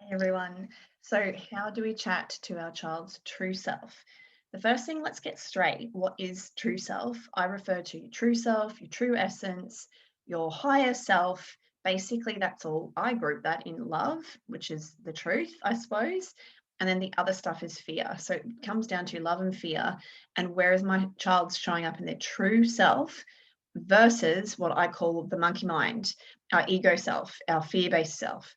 Hey everyone. So, how do we chat to our child's true self? The first thing, let's get straight. What is true self? I refer to your true self, your true essence, your higher self. Basically, that's all. I group that in love, which is the truth, I suppose. And then the other stuff is fear. So, it comes down to love and fear. And where is my child's showing up in their true self versus what I call the monkey mind, our ego self, our fear based self.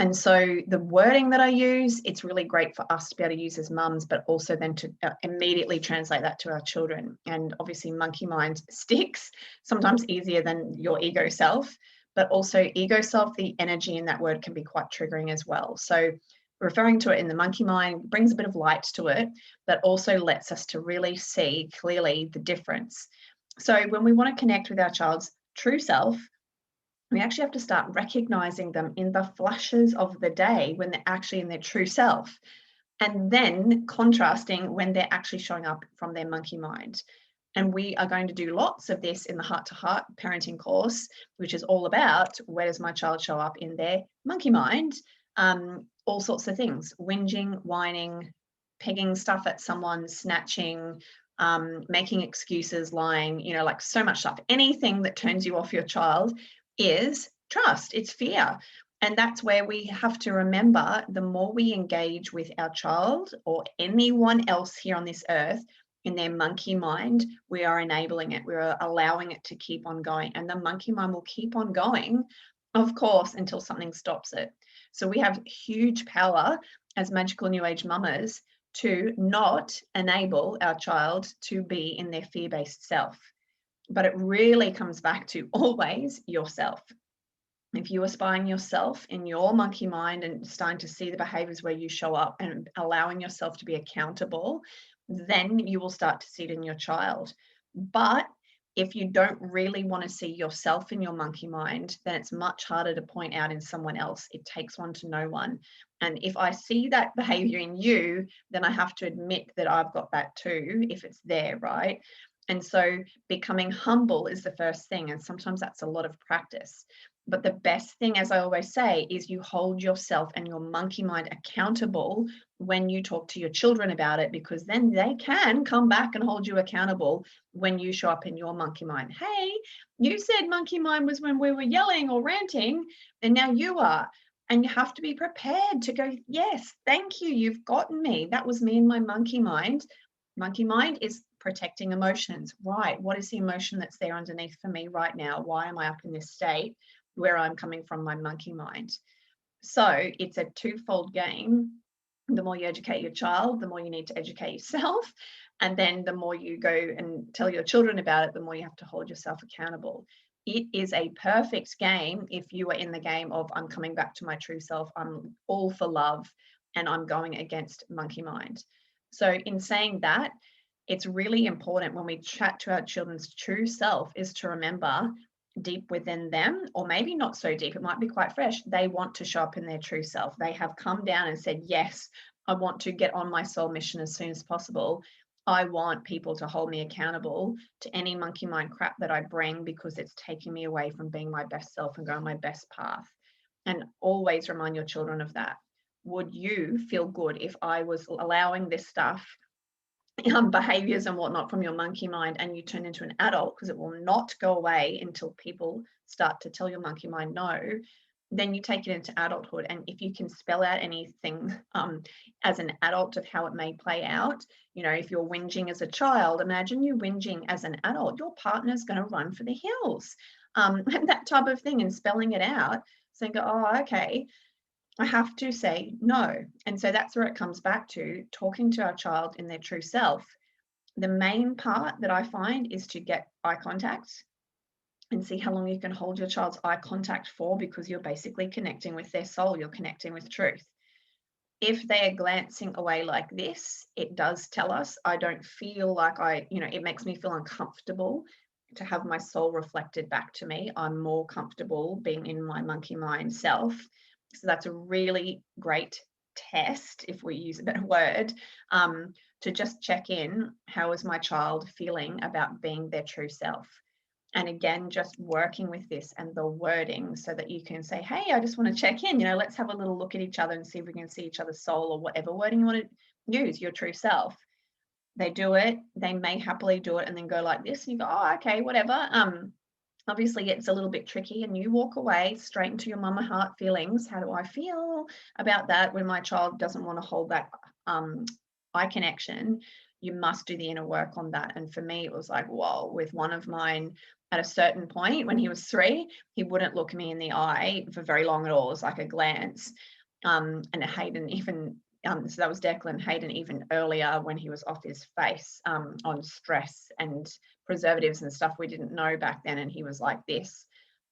And so the wording that I use, it's really great for us to be able to use as mums, but also then to immediately translate that to our children. And obviously monkey mind sticks, sometimes easier than your ego self, but also ego self, the energy in that word can be quite triggering as well. So referring to it in the monkey mind brings a bit of light to it, but also lets us to really see clearly the difference. So when we want to connect with our child's true self, we actually have to start recognizing them in the flashes of the day when they're actually in their true self, and then contrasting when they're actually showing up from their monkey mind. And we are going to do lots of this in the heart to heart parenting course, which is all about where does my child show up in their monkey mind? All sorts of things: whinging, whining, pegging stuff at someone, snatching, making excuses, lying, like so much stuff. Anything that turns you off your child is trust, it's fear. And that's where we have to remember, the more we engage with our child or anyone else here on this earth in their monkey mind, we are enabling it, we're allowing it to keep on going. And the monkey mind will keep on going, of course, until something stops it. So we have huge power as magical new age mamas to not enable our child to be in their fear-based self. But it really comes back to always yourself. If you are spying yourself in your monkey mind and starting to see the behaviors where you show up and allowing yourself to be accountable, then you will start to see it in your child. But if you don't really want to see yourself in your monkey mind, then it's much harder to point out in someone else. It takes one to know one. And if I see that behavior in you, then I have to admit that I've got that too, if it's there, right? And so becoming humble is the first thing. And sometimes that's a lot of practice. But the best thing, as I always say, is you hold yourself and your monkey mind accountable when you talk to your children about it, because then they can come back and hold you accountable when you show up in your monkey mind. Hey, you said monkey mind was when we were yelling or ranting, and now you are. And you have to be prepared to go, yes, thank you, you've gotten me. That was me in my monkey mind. Monkey mind is protecting emotions, right? What is the emotion that's there underneath for me right now? Why am I up in this state where I'm coming from my monkey mind? So it's a twofold game. The more you educate your child, the more you need to educate yourself. And then the more you go and tell your children about it, the more you have to hold yourself accountable. It is a perfect game if you are in the game of, I'm coming back to my true self, I'm all for love, and I'm going against monkey mind. So in saying that, it's really important when we chat to our children's true self is to remember, deep within them, or maybe not so deep, it might be quite fresh, they want to show up in their true self. They have come down and said, yes, I want to get on my soul mission as soon as possible. I want people to hold me accountable to any monkey mind crap that I bring, because it's taking me away from being my best self and going my best path. And always remind your children of that. Would you feel good if I was allowing this stuff, behaviors and whatnot from your monkey mind, and you turn into an adult? Because it will not go away until people start to tell your monkey mind no. Then you take it into adulthood, and if you can spell out anything as an adult of how it may play out, if you're whinging as a child, imagine you whinging as an adult. Your partner's going to run for the hills, and that type of thing, and spelling it out, saying, oh, okay, I have to say no. And so that's where it comes back to talking to our child in their true self. The main part that I find is to get eye contact and see how long you can hold your child's eye contact for, because you're basically connecting with their soul, you're connecting with truth. If they are glancing away like this, it does tell us, I don't feel like it makes me feel uncomfortable to have my soul reflected back to me. I'm more comfortable being in my monkey mind self. So that's a really great test, if we use a better word, to just check in, how is my child feeling about being their true self? And again, just working with this and the wording so that you can say, hey, I just want to check in, let's have a little look at each other and see if we can see each other's soul, or whatever wording you want to use, your true self. They do it, they may happily do it and then go like this, and you go, oh, okay, whatever. Obviously it's a little bit tricky, and you walk away straight into your mama heart feelings. How do I feel about that when my child doesn't want to hold that eye connection? You must do the inner work on that. And for me, it was like, whoa, with one of mine, at a certain point when he was 3, he wouldn't look me in the eye for very long at all. It was like a glance. And Hayden even, so that was Declan. Hayden even earlier, when he was off his face on stress and preservatives and stuff we didn't know back then, and he was like this.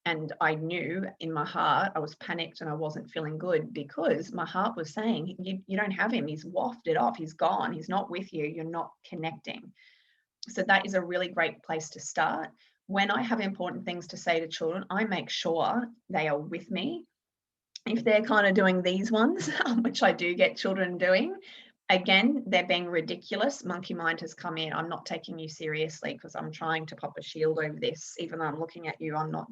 And I knew in my heart I was panicked and I wasn't feeling good, because my heart was saying, you don't have him, he's wafted off, he's gone, he's not with you, you're not connecting. So that is a really great place to start. When I have important things to say to children, I make sure they are with me. If they're kind of doing these ones, which I do get children doing, again, they're being ridiculous. Monkey mind has come in. I'm not taking you seriously because I'm trying to pop a shield over this. Even though I'm looking at you, I'm not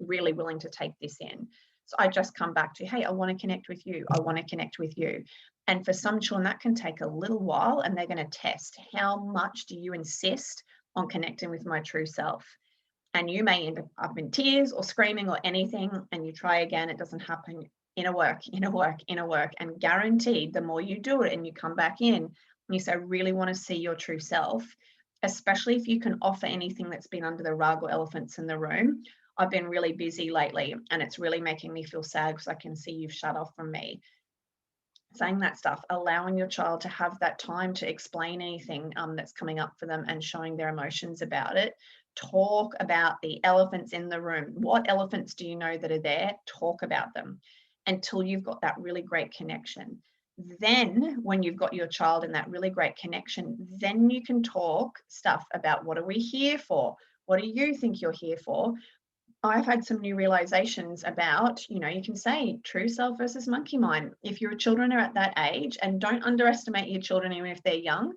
really willing to take this in. So I just come back to, hey, I want to connect with you. I want to connect with you. And for some children, that can take a little while, and they're going to test how much do you insist on connecting with my true self. And you may end up in tears or screaming or anything, and you try again, it doesn't happen. Inner work, inner work, inner work. And guaranteed, the more you do it and you come back in and you say, I really want to see your true self, especially if you can offer anything that's been under the rug or elephants in the room. I've been really busy lately and it's really making me feel sad because I can see you've shut off from me. Saying that stuff, allowing your child to have that time to explain anything that's coming up for them and showing their emotions about it. Talk about the elephants in the room. What elephants do you know that are there? Talk about them until you've got that really great connection. Then when you've got your child in that really great connection, then you can talk stuff about, what are we here for? What do you think you're here for? I've had some new realizations about, you can say true self versus monkey mind. If your children are at that age, and don't underestimate your children, even if they're young,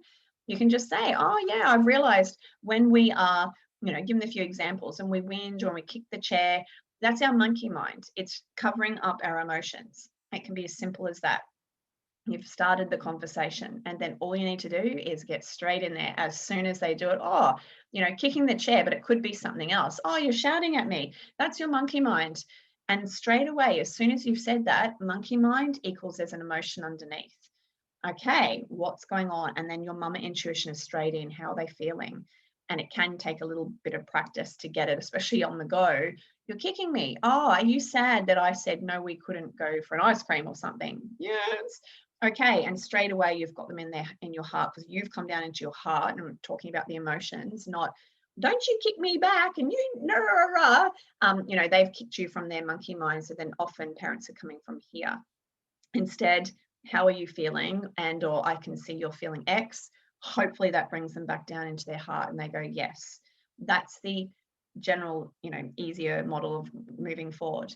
you can just say, oh yeah, I've realized when we are, give them a few examples, and we whinge or we kick the chair, that's our monkey mind. It's covering up our emotions. It can be as simple as that. You've started the conversation, and then all you need to do is get straight in there as soon as they do it. Oh, kicking the chair, but it could be something else. Oh, you're shouting at me. That's your monkey mind. And straight away, as soon as you've said that, monkey mind equals there's an emotion underneath. Okay, what's going on? And then your mama intuition is straight in. How are they feeling? And it can take a little bit of practice to get it, especially on the go. You're kicking me. Oh, are you sad that I said no, we couldn't go for an ice cream or something? Yes. Okay, and straight away you've got them in there in your heart, because you've come down into your heart and talking about the emotions, not don't you kick me back and they've kicked you from their monkey mind. So then often parents are coming from here. Instead, how are you feeling? And or I can see you're feeling X. Hopefully that brings them back down into their heart and they go, yes. That's the general, easier model of moving forward.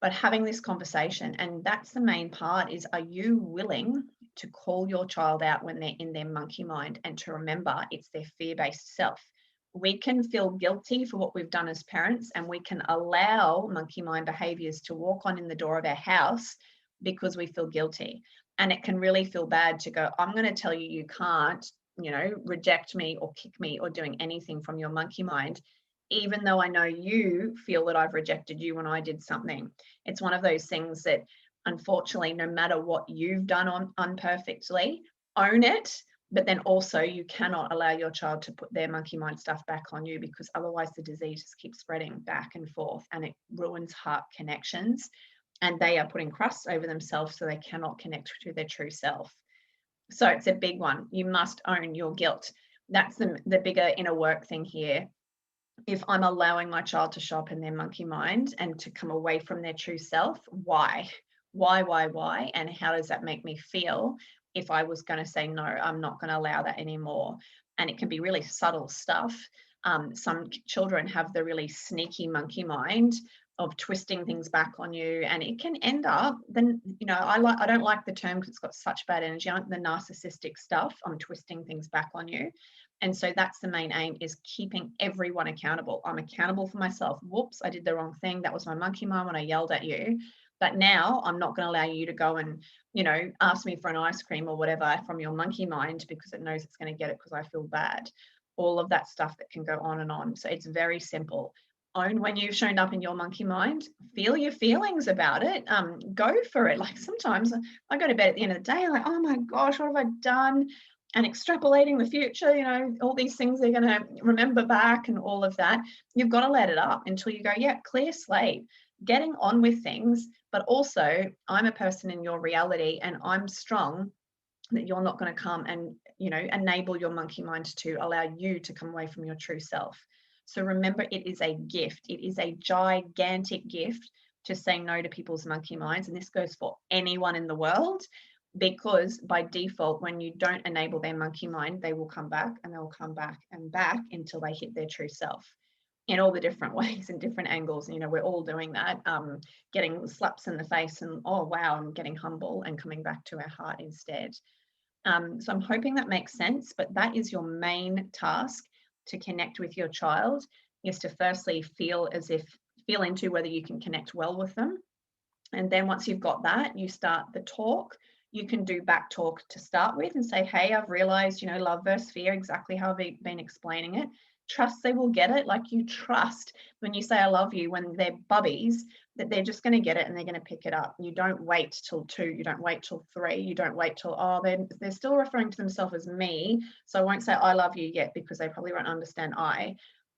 But having this conversation, and that's the main part, is, are you willing to call your child out when they're in their monkey mind, and to remember it's their fear-based self? We can feel guilty for what we've done as parents, and we can allow monkey mind behaviors to walk on in the door of our house because we feel guilty. And it can really feel bad to go, I'm going to tell you, you can't, reject me or kick me or doing anything from your monkey mind, even though I know you feel that I've rejected you when I did something. It's one of those things that, unfortunately, no matter what you've done imperfectly, own it. But then also you cannot allow your child to put their monkey mind stuff back on you, because otherwise the disease just keeps spreading back and forth and it ruins heart connections, and they are putting crusts over themselves so they cannot connect to their true self. So it's a big one. You must own your guilt. That's the bigger inner work thing here. If I'm allowing my child to show up in their monkey mind and to come away from their true self, why? And how does that make me feel if I was going to say, no, I'm not going to allow that anymore? And it can be really subtle stuff. Some children have the really sneaky monkey mind of twisting things back on you, and it can end up then, I don't like the term because it's got such bad energy on it, the narcissistic stuff. I'm twisting things back on you. And so that's the main aim, is keeping everyone accountable. I'm accountable for myself. Whoops, I did the wrong thing. That was my monkey mind when I yelled at you. But now I'm not going to allow you to go and, ask me for an ice cream or whatever from your monkey mind, because it knows it's going to get it because I feel bad. All of that stuff that can go on and on. So it's very simple. Own when you've shown up in your monkey mind, feel your feelings about it, go for it. Like sometimes I go to bed at the end of the day, like, oh my gosh, what have I done? And extrapolating the future, all these things they're going to remember back and all of that. You've got to let it up until you go, yeah, clear slate, getting on with things. But also, I'm a person in your reality, and I'm strong that you're not going to come and, enable your monkey mind to allow you to come away from your true self. So remember, it is a gift. It is a gigantic gift to say no to people's monkey minds. And this goes for anyone in the world, because by default, when you don't enable their monkey mind, they will come back, and they'll come back and back until they hit their true self in all the different ways and different angles. We're all doing that, getting slaps in the face and, oh, wow, and getting humble and coming back to our heart instead. So I'm hoping that makes sense, but that is your main task to connect with your child, is to firstly feel into whether you can connect well with them. And then once you've got that, you start the talk. You can do back talk to start with and say, hey, I've realized, love versus fear, exactly how I've been explaining it. Trust they will get it. Like, you trust when you say I love you when they're bubbies, that they're just going to get it and they're going to pick it up. You don't wait till 2, you don't wait till 3, you don't wait till, they're still referring to themselves as me, so I won't say I love you yet because they probably won't understand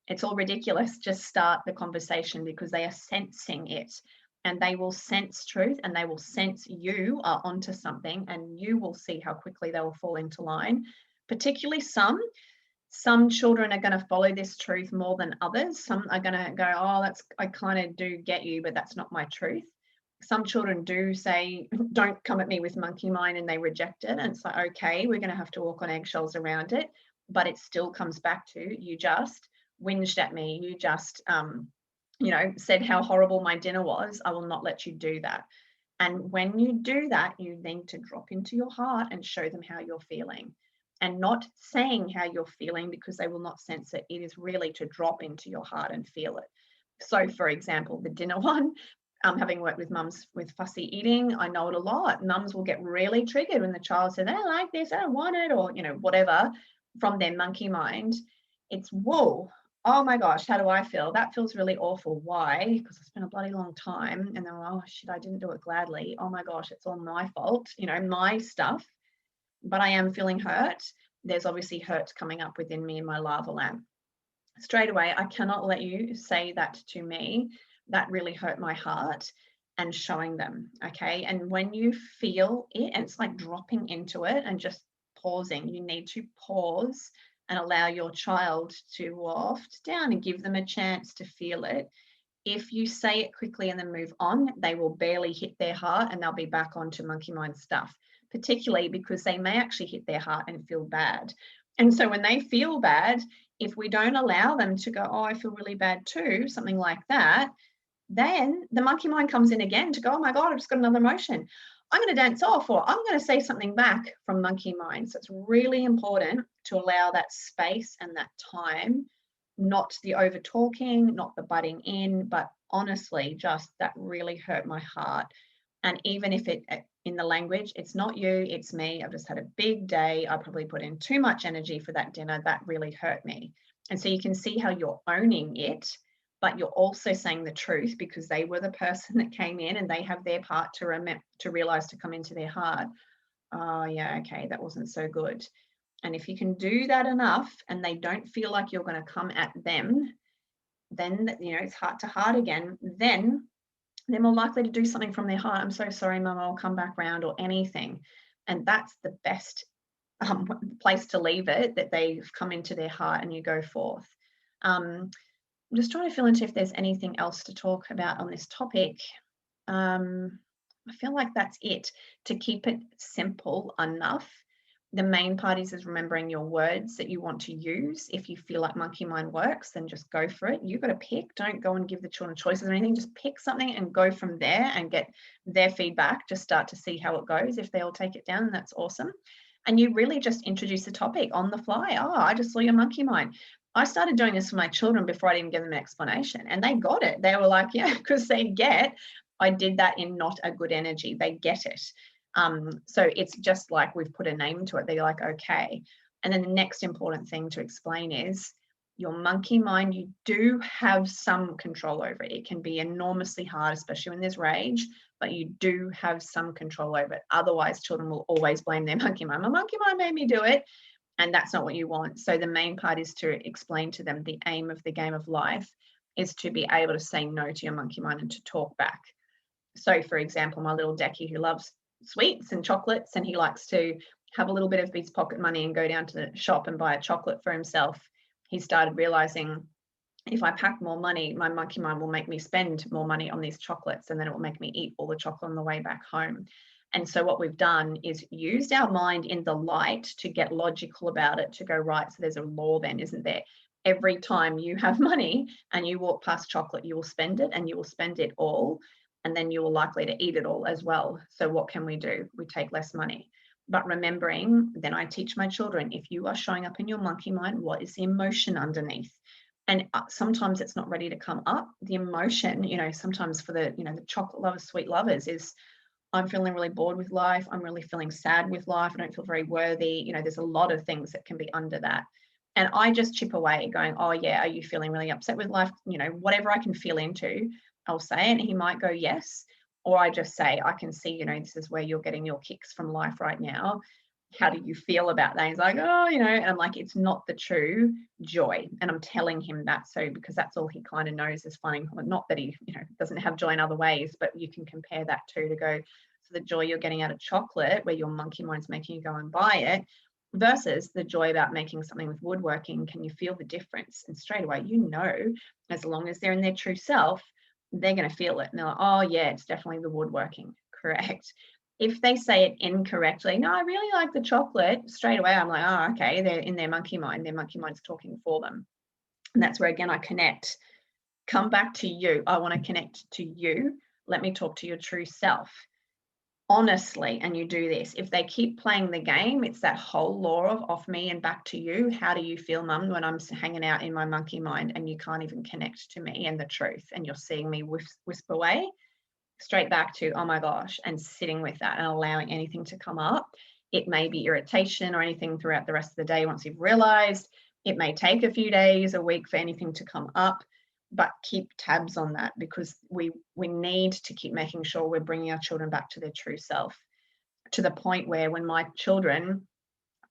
it's all ridiculous. Just start the conversation, because they are sensing it, and they will sense truth, and they will sense you are onto something, and you will see how quickly they will fall into line. Particularly some children are going to follow this truth more than others. Some are going to go, I kind of do get you, but that's not my truth. Some children do say, don't come at me with monkey mind, and they reject it. And it's like, okay, we're going to have to walk on eggshells around it. But it still comes back to, you just whinged at me. You just, said how horrible my dinner was. I will not let you do that. And when you do that, you need to drop into your heart and show them how you're feeling. And not saying how you're feeling, because they will not sense it. It is really to drop into your heart and feel it. So, for example, the dinner one, having worked with mums with fussy eating, I know it a lot. Mums will get really triggered when the child says, I don't like this, I don't want it, or, whatever, from their monkey mind. It's, whoa, oh my gosh, how do I feel? That feels really awful. Why? Because it's been a bloody long time. And then, oh shit, I didn't do it gladly. Oh my gosh, it's all my fault, my stuff. But I am feeling hurt. There's obviously hurt coming up within me in my lava lamp. Straight away, I cannot let you say that to me. That really hurt my heart. And showing them, okay? And when you feel it, and it's like dropping into it and just pausing. You need to pause and allow your child to waft down and give them a chance to feel it. If you say it quickly and then move on, they will barely hit their heart, and they'll be back onto monkey mind stuff, particularly because they may actually hit their heart and feel bad. And so when they feel bad, if we don't allow them to go, oh, I feel really bad too, something like that, then the monkey mind comes in again to go, oh my God, I've just got another emotion. I'm going to dance off, or I'm going to say something back from monkey mind. So it's really important to allow that space and that time, not the over talking, not the butting in, but honestly, just that really hurt my heart. And even if it, in the language, it's not you, it's me. I've just had a big day. I probably put in too much energy for that dinner. That really hurt me. And so you can see how you're owning it, but you're also saying the truth, because they were the person that came in, and they have their part to realize, to come into their heart. Oh yeah, okay, that wasn't so good. And if you can do that enough, and they don't feel like you're going to come at them, then it's heart to heart again. Then they're more likely to do something from their heart. I'm so sorry, Mum, I'll come back round, or anything. And that's the best place to leave it, that they've come into their heart and you go forth. I'm just trying to feel into if there's anything else to talk about on this topic. I feel like that's it, to keep it simple enough The main part is remembering your words that you want to use. If you feel like monkey mind works, then just go for it. You've got to pick. Don't go and give the children choices or anything. Just pick something and go from there and get their feedback. Just start to see how it goes. If they all take it down, that's awesome. And you really just introduce the topic on the fly. Oh, I just saw your monkey mind. I started doing this for my children before I didn't give them an explanation, and they got it. They were like, yeah, because they get, I did that in not a good energy. They get it. So it's just like we've put a name to it. They're like, okay. And then the next important thing to explain is your monkey mind, you do have some control over it. It can be enormously hard, especially when there's rage, but you do have some control over it. Otherwise, children will always blame their monkey mind. My monkey mind made me do it. And that's not what you want. So the main part is to explain to them the aim of the game of life is to be able to say no to your monkey mind and to talk back. So for example, my little Decky, who loves sweets and chocolates, and he likes to have a little bit of his pocket money and go down to the shop and buy a chocolate for himself. He started realizing, if I pack more money, my monkey mind will make me spend more money on these chocolates, and then it will make me eat all the chocolate on the way back home. And so what we've done is used our mind in the light to get logical about it, to go, right, so there's a law then, isn't there? Every time you have money and you walk past chocolate, you will spend it, and you will spend it all, and then you're likely to eat it all as well. So what can we do? We take less money. But remembering, then I teach my children, if you are showing up in your monkey mind, what is the emotion underneath? And sometimes it's not ready to come up. The emotion, sometimes for the chocolate lovers, sweet lovers, is I'm feeling really bored with life. I'm really feeling sad with life. I don't feel very worthy. There's a lot of things that can be under that. And I just chip away going, oh yeah, are you feeling really upset with life? Whatever I can feel into, I'll say it. And he might go, yes. Or I just say, I can see, this is where you're getting your kicks from life right now. How do you feel about that? He's like, oh, and I'm like, it's not the true joy. And I'm telling him that. So, because that's all he kind of knows is finding, not that he, doesn't have joy in other ways, but you can compare that to go, so the joy you're getting out of chocolate, where your monkey mind's making you go and buy it, versus the joy about making something with woodworking. Can you feel the difference? And straight away, as long as they're in their true self, they're going to feel it. And they're like, oh yeah, it's definitely the woodworking. Correct. If they say it incorrectly, no, I really like the chocolate, straight away I'm like, oh, okay, they're in their monkey mind. Their monkey mind's talking for them. And that's where, again, I connect. Come back to you. I want to connect to you. Let me talk to your true self. Honestly, and you do this. If they keep playing the game, it's that whole law of off me and back to you. How do you feel, Mum, when I'm hanging out in my monkey mind and you can't even connect to me and the truth, and you're seeing me wisp away? Straight back to, oh my gosh, and sitting with that and allowing anything to come up. It may be irritation or anything throughout the rest of the day once you've realized. It may take a few days, a week for anything to come up, but keep tabs on that, because we need to keep making sure we're bringing our children back to their true self, to the point where when my children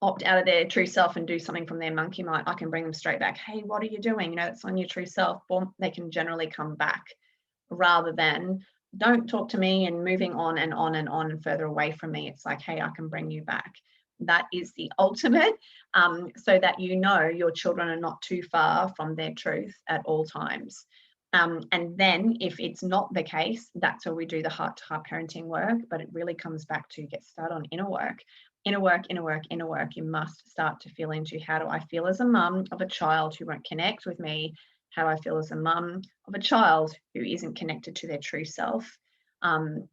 opt out of their true self and do something from their monkey mind, I can bring them straight back. Hey, what are you doing? It's on your true self. Boom, they can generally come back, rather than don't talk to me and moving on and on and on and further away from me. It's like, hey, I can bring you back. That is the ultimate, so that your children are not too far from their truth at all times. And then if it's not the case, that's where we do the heart-to-heart parenting work. But it really comes back to get started on inner work. Inner work, inner work, inner work. You must start to feel into, how do I feel as a mum of a child who won't connect with me? How do I feel as a mum of a child who isn't connected to their true self?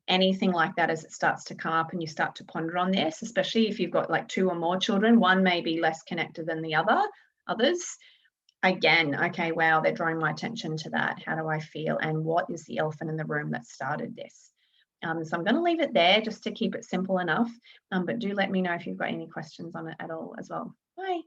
Anything like that, as it starts to come up and you start to ponder on this, especially if you've got like 2 or more children, one may be less connected than the others. Again, okay, wow, they're drawing my attention to that. How do I feel? And what is the elephant in the room that started this? So I'm going to leave it there just to keep it simple enough. But do let me know if you've got any questions on it at all as well. Bye.